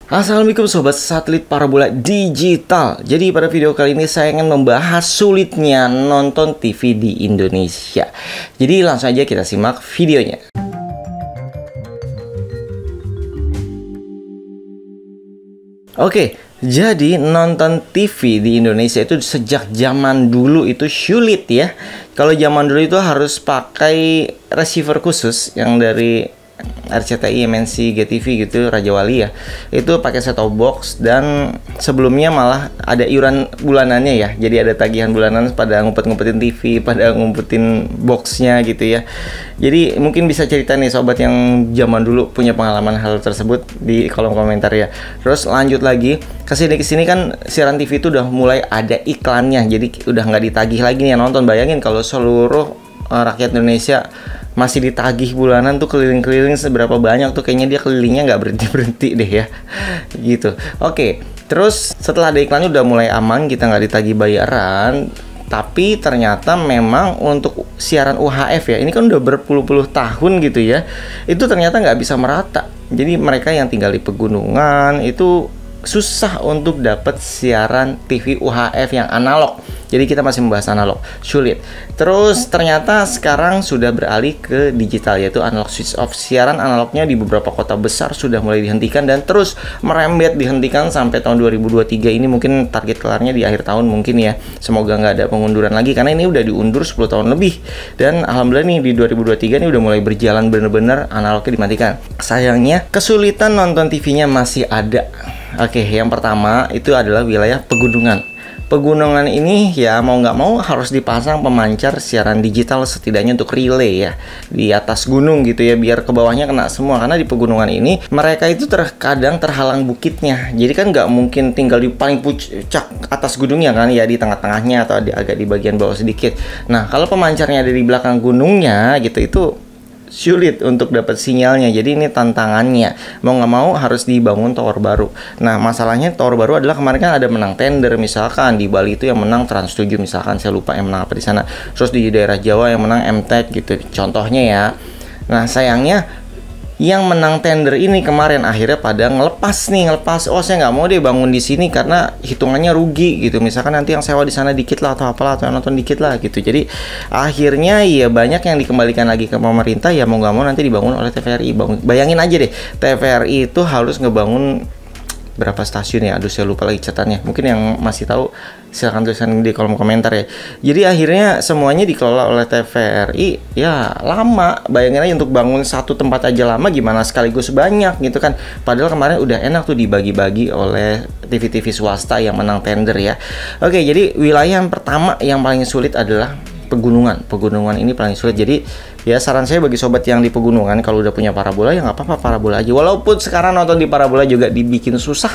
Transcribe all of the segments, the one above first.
Assalamualaikum sobat satelit parabola digital. Jadi pada video kali ini saya ingin membahas sulitnya nonton TV di Indonesia. Jadi langsung aja kita simak videonya. Oke, jadi nonton TV di Indonesia itu sejak zaman dulu itu sulit ya. Kalau zaman dulu itu harus pakai receiver khusus yang dari RCTI, MNC, GTV gitu, Raja Wali ya. Itu pakai set-top box dan sebelumnya malah ada iuran bulanannya ya. Jadi ada tagihan bulanan pada ngumpet-ngumpetin TV, pada ngumpetin boxnya gitu ya. Jadi mungkin bisa cerita nih sobat yang zaman dulu punya pengalaman hal tersebut di kolom komentar ya. Terus lanjut lagi kesini kan siaran TV itu udah mulai ada iklannya. Jadi udah nggak ditagih lagi nih yang nonton. Bayangin kalau seluruh rakyat Indonesia masih ditagih bulanan tuh keliling-keliling seberapa banyak tuh, kayaknya dia kelilingnya nggak berhenti-berhenti deh ya gitu. Oke, terus setelah ada iklannya udah mulai aman, kita nggak ditagih bayaran. Tapi ternyata memang untuk siaran UHF ya, ini kan udah berpuluh-puluh tahun gitu ya, itu ternyata nggak bisa merata. Jadi mereka yang tinggal di pegunungan itu susah untuk dapat siaran TV UHF yang analog. Jadi kita masih membahas analog, sulit. Terus ternyata sekarang sudah beralih ke digital, yaitu analog switch off. Siaran analognya di beberapa kota besar sudah mulai dihentikan dan terus merembet dihentikan sampai tahun 2023 ini. Mungkin target kelarnya di akhir tahun mungkin ya. Semoga nggak ada pengunduran lagi karena ini udah diundur 10 tahun lebih. Dan alhamdulillah nih di 2023 ini udah mulai berjalan bener-bener analognya dimatikan. Sayangnya kesulitan nonton TV-nya masih ada. Oke, yang pertama itu adalah wilayah pegunungan. Pegunungan ini ya mau nggak mau harus dipasang pemancar siaran digital setidaknya untuk relay ya di atas gunung gitu ya, biar ke bawahnya kena semua. Karena di pegunungan ini mereka itu terkadang terhalang bukitnya, jadi kan nggak mungkin tinggal di paling puncak atas gunungnya kan ya, di tengah-tengahnya atau agak di bagian bawah sedikit. Nah kalau pemancarnya ada di belakang gunungnya gitu, itu sulit untuk dapat sinyalnya. Jadi ini tantangannya, mau nggak mau harus dibangun tower baru. Nah masalahnya tower baru adalah kemarin kan ada menang tender, misalkan di Bali itu yang menang Trans 7 misalkan, saya lupa yang menang apa di sana. Terus di daerah Jawa yang menang MTech gitu contohnya ya. Nah sayangnya yang menang tender ini kemarin akhirnya pada ngelepas, oh saya nggak mau deh bangun di sini karena hitungannya rugi gitu, misalkan nanti yang sewa di sana dikit lah atau apalah, atau yang nonton dikit lah gitu. Jadi akhirnya ya banyak yang dikembalikan lagi ke pemerintah ya, mau nggak mau nanti dibangun oleh TVRI. Bayangin aja deh, TVRI itu harus ngebangun berapa stasiun ya, aduh saya lupa lagi catatannya, mungkin yang masih tahu silahkan tulisan di kolom komentar ya. Jadi akhirnya semuanya dikelola oleh TVRI ya, lama. Bayangin aja untuk bangun satu tempat aja lama, gimana sekaligus banyak gitu kan. Padahal kemarin udah enak tuh dibagi-bagi oleh TV-TV swasta yang menang tender ya. Oke, jadi wilayah yang pertama yang paling sulit adalah pegunungan ini paling sulit. Jadi ya saran saya bagi sobat yang di pegunungan, kalau udah punya parabola ya nggak apa-apa, parabola aja. Walaupun sekarang nonton di parabola juga dibikin susah,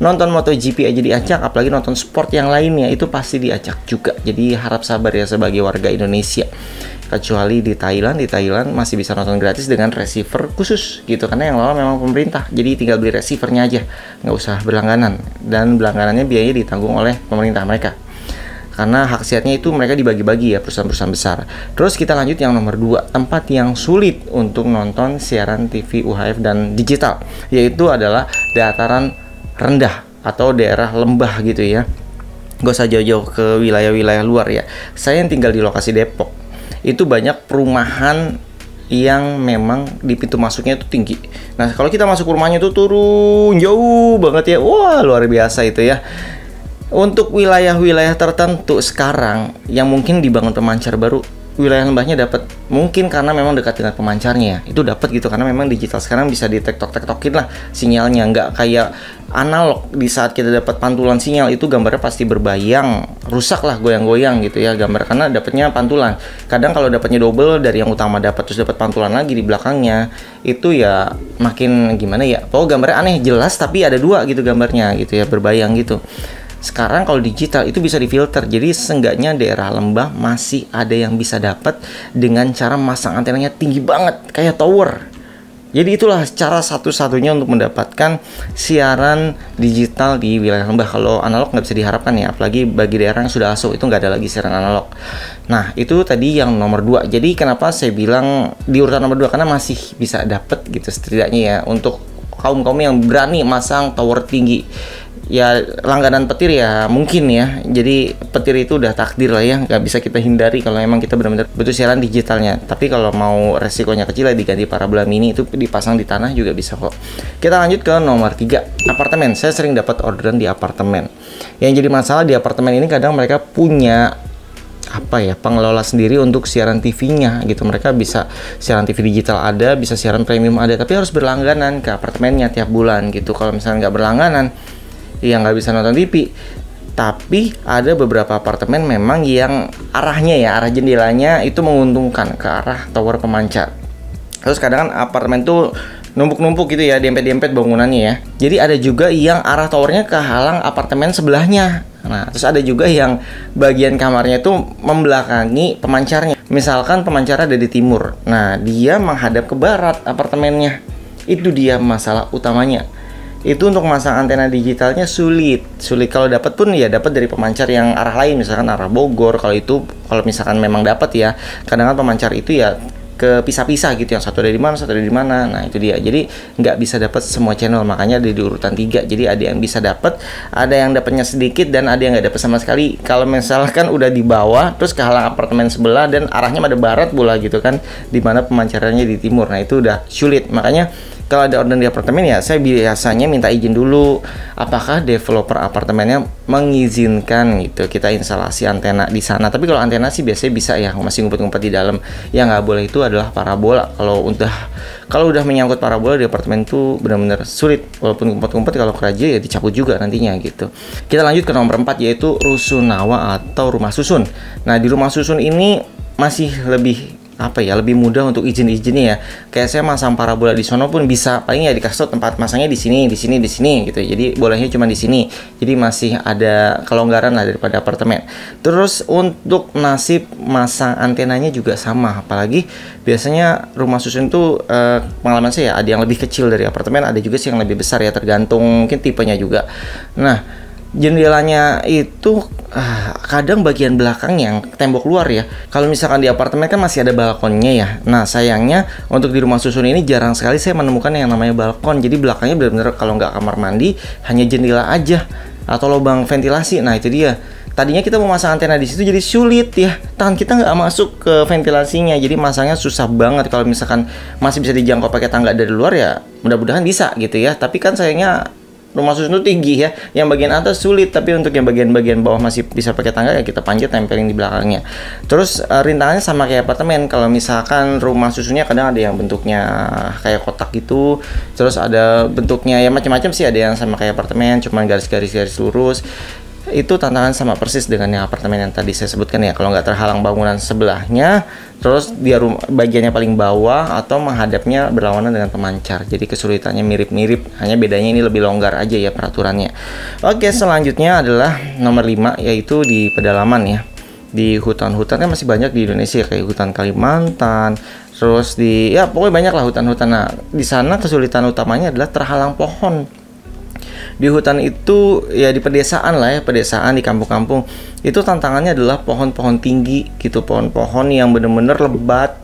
nonton MotoGP aja diacak, apalagi nonton sport yang lainnya itu pasti diacak juga. Jadi harap sabar ya sebagai warga Indonesia. Kecuali di Thailand masih bisa nonton gratis dengan receiver khusus gitu, karena yang lawan memang pemerintah. Jadi tinggal beli receivernya aja, nggak usah berlangganan, dan berlangganannya biayanya ditanggung oleh pemerintah mereka. Karena hak siarnya itu mereka dibagi-bagi ya, perusahaan-perusahaan besar. Terus kita lanjut yang nomor 2, tempat yang sulit untuk nonton siaran TV UHF dan digital, yaitu adalah dataran rendah atau daerah lembah gitu ya. Gak usah jauh-jauh ke wilayah-wilayah luar ya. Saya yang tinggal di lokasi Depok, itu banyak perumahan yang memang di pintu masuknya itu tinggi. Nah kalau kita masuk rumahnya itu turun jauh banget ya, wah luar biasa itu ya. Untuk wilayah-wilayah tertentu sekarang yang mungkin dibangun pemancar baru, wilayah lembahnya dapat, mungkin karena memang dekat dengan pemancarnya ya, itu dapat gitu, karena memang digital sekarang bisa ditektok-tektokin lah sinyalnya, nggak kayak analog. Di saat kita dapat pantulan sinyal itu gambarnya pasti berbayang, rusak lah, goyang-goyang gitu ya gambar, karena dapatnya pantulan. Kadang kalau dapatnya double dari yang utama dapat, terus dapat pantulan lagi di belakangnya, itu ya makin gimana ya, gambarnya aneh, jelas tapi ada dua gitu gambarnya gitu ya, berbayang gitu. Sekarang kalau digital itu bisa difilter, jadi seenggaknya daerah lembah masih ada yang bisa dapat dengan cara masang antenanya tinggi banget kayak tower. Jadi itulah cara satu-satunya untuk mendapatkan siaran digital di wilayah lembah. Kalau analog nggak bisa diharapkan ya, apalagi bagi daerah yang sudah asuh itu nggak ada lagi siaran analog. Nah itu tadi yang nomor 2. Jadi kenapa saya bilang di urutan nomor 2, karena masih bisa dapat gitu setidaknya ya untuk kaum yang berani masang tower tinggi. Ya langganan petir ya mungkin ya, jadi petir itu udah takdir lah ya, nggak bisa kita hindari kalau emang kita benar-benar butuh siaran digitalnya. Tapi kalau mau resikonya kecil ya diganti parabola mini, itu dipasang di tanah juga bisa kok. Kita lanjut ke nomor 3, apartemen. Saya sering dapat orderan di apartemen. Yang jadi masalah di apartemen ini kadang mereka punya pengelola sendiri untuk siaran TV-nya gitu. Mereka bisa siaran TV digital ada, bisa siaran premium ada, tapi harus berlangganan ke apartemennya tiap bulan gitu. Kalau misalnya nggak berlangganan ya nggak bisa nonton TV. Tapi ada beberapa apartemen memang yang arah jendelanya itu menguntungkan ke arah tower pemancar. Terus kadang kan apartemen tuh numpuk-numpuk gitu ya, dempet-dempet bangunannya ya. Jadi ada juga yang arah towernya kehalang apartemen sebelahnya. Nah, terus ada juga yang bagian kamarnya itu membelakangi pemancarnya. Misalkan pemancar ada di timur, nah dia menghadap ke barat apartemennya. Itu dia masalah utamanya. Itu untuk masang antena digitalnya sulit. Kalau dapat pun ya dapat dari pemancar yang arah lain, misalkan arah Bogor. Kalau misalkan memang dapat ya, kadang-kadang pemancar itu ya kepisah-pisah gitu, yang satu ada di mana, satu ada di mana. Nah itu dia, jadi nggak bisa dapat semua channel, makanya ada di urutan 3. Jadi ada yang bisa dapat, ada yang dapatnya sedikit, dan ada yang nggak dapat sama sekali. Kalau misalkan udah di bawah terus kehalang apartemen sebelah dan arahnya pada barat pula gitu kan, di mana pemancarannya di timur, nah itu udah sulit. Makanya kalau ada order di apartemen ya saya biasanya minta izin dulu apakah developer apartemennya mengizinkan gitu kita instalasi antena di sana. Tapi kalau antena sih biasanya bisa ya, masih ngumpet-ngumpet di dalam. Yang nggak boleh itu adalah parabola. Kalau udah menyangkut parabola di apartemen itu benar-benar sulit. Walaupun ngumpet-ngumpet, kalau keraja ya dicabut juga nantinya gitu. Kita lanjut ke nomor 4, yaitu rusunawa atau rumah susun. Nah di rumah susun ini masih lebih lebih mudah untuk izin-izinnya ya. Kayak saya masang parabola di sono pun bisa, paling ya dikasih tau tempat masangnya di sini gitu. Jadi bolehnya cuma di sini. Jadi masih ada kelonggaran lah daripada apartemen. Terus untuk nasib masang antenanya juga sama, apalagi biasanya rumah susun itu pengalaman saya ada yang lebih kecil dari apartemen, ada juga sih yang lebih besar ya, tergantung mungkin tipenya juga. Nah jendelanya itu kadang bagian belakang yang tembok luar ya. Kalau misalkan di apartemen kan masih ada balkonnya ya. Nah sayangnya untuk di rumah susun ini jarang sekali saya menemukan yang namanya balkon. Jadi belakangnya benar-benar kalau nggak kamar mandi hanya jendela aja atau lubang ventilasi. Nah itu dia. Tadinya kita mau masang antena di situ jadi sulit ya. Tangan kita nggak masuk ke ventilasinya. Jadi masangnya susah banget. Kalau misalkan masih bisa dijangkau pakai tangga dari luar ya mudah-mudahan bisa gitu ya. Tapi kan sayangnya rumah susun itu tinggi ya, yang bagian atas sulit, tapi untuk yang bagian bawah masih bisa pakai tangga ya kita panjat tempelin di belakangnya. Terus rintangannya sama kayak apartemen. Kalau misalkan rumah susunnya kadang ada yang bentuknya kayak kotak gitu, terus ada bentuknya ya macam-macam sih, ada yang sama kayak apartemen cuman garis-garis lurus. Itu tantangan sama persis dengan yang apartemen yang tadi saya sebutkan ya. Kalau nggak terhalang bangunan sebelahnya, terus dia bagiannya paling bawah atau menghadapnya berlawanan dengan pemancar. Jadi kesulitannya mirip-mirip, hanya bedanya ini lebih longgar aja ya peraturannya. Oke, selanjutnya adalah nomor 5, yaitu di pedalaman ya. Di hutan-hutannya masih banyak di Indonesia, kayak hutan Kalimantan, terus pokoknya banyak lah hutan-hutan. Nah, di sana kesulitan utamanya adalah terhalang pohon. Di hutan itu ya, di pedesaan lah ya, pedesaan di kampung-kampung itu tantangannya adalah pohon-pohon tinggi gitu, pohon-pohon yang bener-bener lebat.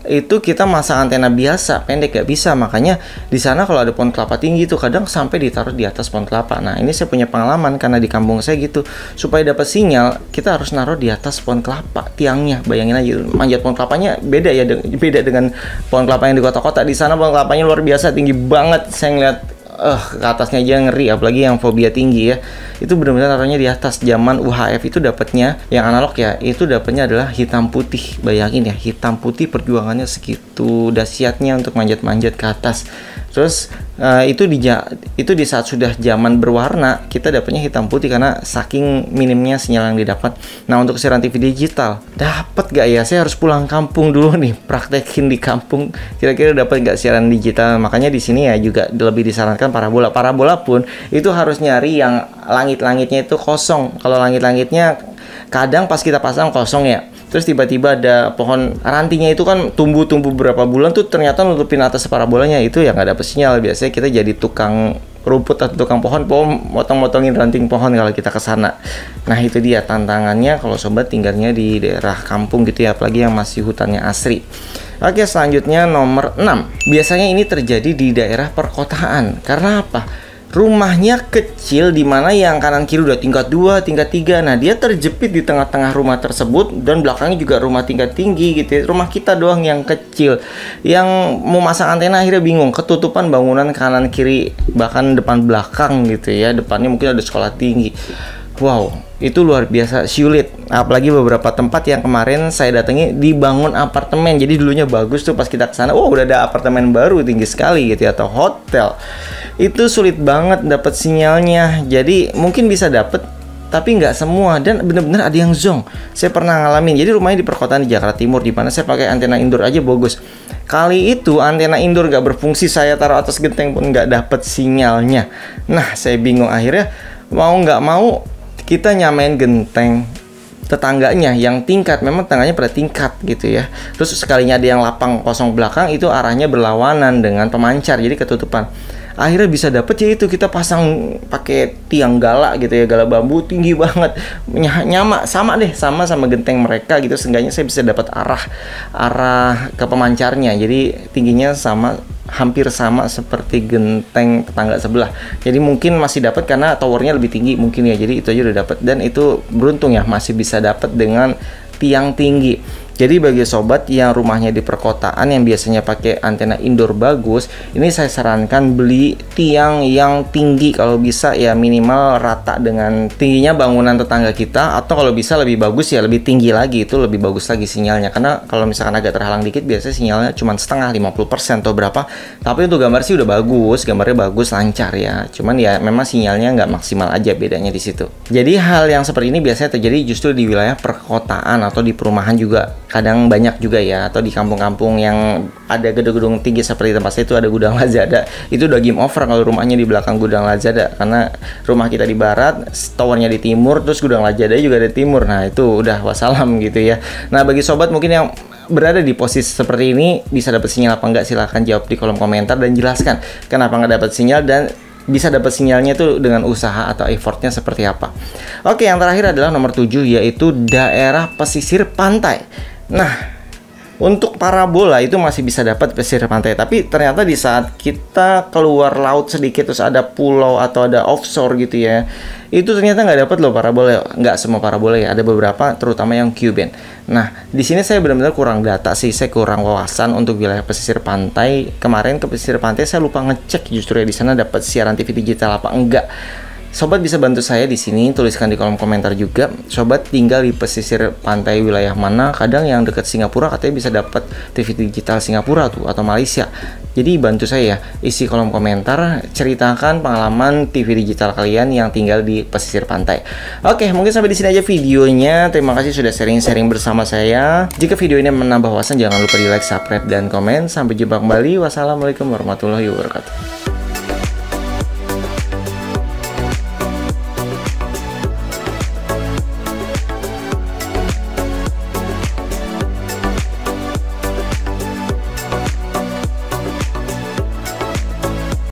Itu kita masang antena biasa pendek gak bisa. Makanya di sana kalau ada pohon kelapa tinggi itu kadang sampai ditaruh di atas pohon kelapa. Nah ini saya punya pengalaman karena di kampung saya gitu, supaya dapat sinyal kita harus naruh di atas pohon kelapa tiangnya. Bayangin aja, manjat pohon kelapanya beda ya, beda dengan pohon kelapa yang di kota-kota. Di sana pohon kelapanya luar biasa tinggi banget, saya ngeliat ke atasnya aja ngeri, apalagi yang fobia tinggi ya. Itu benar-benar taruhnya di atas. Zaman UHF itu dapatnya yang analog ya, itu dapatnya adalah hitam putih. Bayangin ya, hitam putih perjuangannya segitu dahsyatnya untuk manjat-manjat ke atas. Terus itu di saat sudah zaman berwarna kita dapatnya hitam putih karena saking minimnya sinyal yang didapat. Nah untuk siaran TV digital dapat gak ya? Saya harus pulang kampung dulu nih, praktekin di kampung kira-kira dapat gak siaran digital. Makanya di sini ya juga lebih disarankan parabola pun itu harus nyari yang langit-langitnya itu kosong. Kalau langit-langitnya kadang pas kita pasang kosong ya, terus tiba-tiba ada pohon rantingnya itu kan tumbuh berapa bulan tuh ternyata nutupin atas parabolanya, itu ya nggak dapet sinyal. Biasanya kita jadi tukang rumput atau tukang pohon motong-motongin ranting pohon kalau kita ke sana. Nah, itu dia tantangannya kalau sobat tinggalnya di daerah kampung gitu ya, apalagi yang masih hutannya asri. Oke, selanjutnya nomor 6. Biasanya ini terjadi di daerah perkotaan. Karena apa? Rumahnya kecil, dimana yang kanan kiri udah tingkat 2, tingkat 3. Nah, dia terjepit di tengah-tengah rumah tersebut, dan belakangnya juga rumah tingkat tinggi gitu ya. Rumah kita doang yang kecil. Yang mau masang antena akhirnya bingung, ketutupan bangunan kanan kiri, bahkan depan belakang gitu ya. Depannya mungkin ada sekolah tinggi. Wow, itu luar biasa sulit. Apalagi beberapa tempat yang kemarin saya datangi dibangun apartemen. Jadi dulunya bagus tuh, pas kita kesana, wow, udah ada apartemen baru tinggi sekali gitu ya, atau hotel. Itu sulit banget dapat sinyalnya. Jadi mungkin bisa dapat, tapi nggak semua, dan bener-bener ada yang zonk. Saya pernah ngalamin. Jadi rumahnya di perkotaan di Jakarta Timur, di mana saya pakai antena indoor aja bagus. Kali itu antena indoor nggak berfungsi, saya taruh atas genteng pun nggak dapat sinyalnya. Nah, saya bingung, akhirnya mau nggak mau kita nyamain genteng tetangganya yang tingkat, memang tetangganya pada tingkat gitu ya. Terus sekalinya ada yang lapang kosong belakang, itu arahnya berlawanan dengan pemancar, jadi ketutupan. Akhirnya bisa dapet ya, itu kita pasang pakai tiang gala gitu ya, gala bambu tinggi banget, nyama sama genteng mereka gitu. Seenggaknya saya bisa dapat arah ke pemancarnya, jadi tingginya sama, hampir sama seperti genteng tetangga sebelah. Jadi mungkin masih dapat karena towernya lebih tinggi mungkin ya. Jadi itu aja udah dapat, dan itu beruntung ya masih bisa dapat dengan tiang tinggi. Jadi bagi sobat yang rumahnya di perkotaan yang biasanya pakai antena indoor bagus, ini saya sarankan beli tiang yang tinggi kalau bisa ya, minimal rata dengan tingginya bangunan tetangga kita, atau kalau bisa lebih bagus ya lebih tinggi lagi, itu lebih bagus lagi sinyalnya. Karena kalau misalkan agak terhalang dikit biasanya sinyalnya cuma setengah, 50% atau berapa. Tapi untuk gambar sih udah bagus, gambarnya bagus, lancar ya. Cuman ya memang sinyalnya nggak maksimal aja, bedanya di situ. Jadi hal yang seperti ini biasanya terjadi justru di wilayah perkotaan atau di perumahan juga. Kadang banyak juga ya, atau di kampung-kampung yang ada gedung-gedung tinggi seperti tempat saya itu ada gudang Lazada. Itu udah game over kalau rumahnya di belakang gudang Lazada, karena rumah kita di barat, towernya di timur, terus gudang Lazada juga di timur. Nah, itu udah wassalam gitu ya. Nah, bagi sobat mungkin yang berada di posisi seperti ini, bisa dapat sinyal apa enggak, silahkan jawab di kolom komentar dan jelaskan kenapa nggak dapat sinyal, dan bisa dapat sinyalnya itu dengan usaha atau effortnya seperti apa. Oke, yang terakhir adalah nomor 7, yaitu daerah pesisir pantai. Nah, untuk parabola itu masih bisa dapat pesisir pantai, tapi ternyata di saat kita keluar laut sedikit, terus ada pulau atau ada offshore gitu ya, itu ternyata nggak dapat loh parabola. Nggak semua parabola ya, ada beberapa, terutama yang Q-band. Nah, di sini saya benar-benar kurang data sih, saya kurang wawasan untuk wilayah pesisir pantai. Kemarin ke pesisir pantai saya lupa ngecek justru ya, di sana dapat siaran TV digital apa enggak. Sobat bisa bantu saya di sini, tuliskan di kolom komentar juga. Sobat tinggal di pesisir pantai wilayah mana? Kadang yang dekat Singapura katanya bisa dapat TV digital Singapura tuh, atau Malaysia. Jadi bantu saya ya, isi kolom komentar, ceritakan pengalaman TV digital kalian yang tinggal di pesisir pantai. Oke, mungkin sampai di sini aja videonya. Terima kasih sudah sharing-sharing bersama saya. Jika video ini menambah wawasan, jangan lupa di like, subscribe, dan komen. Sampai jumpa kembali. Wassalamualaikum warahmatullahi wabarakatuh.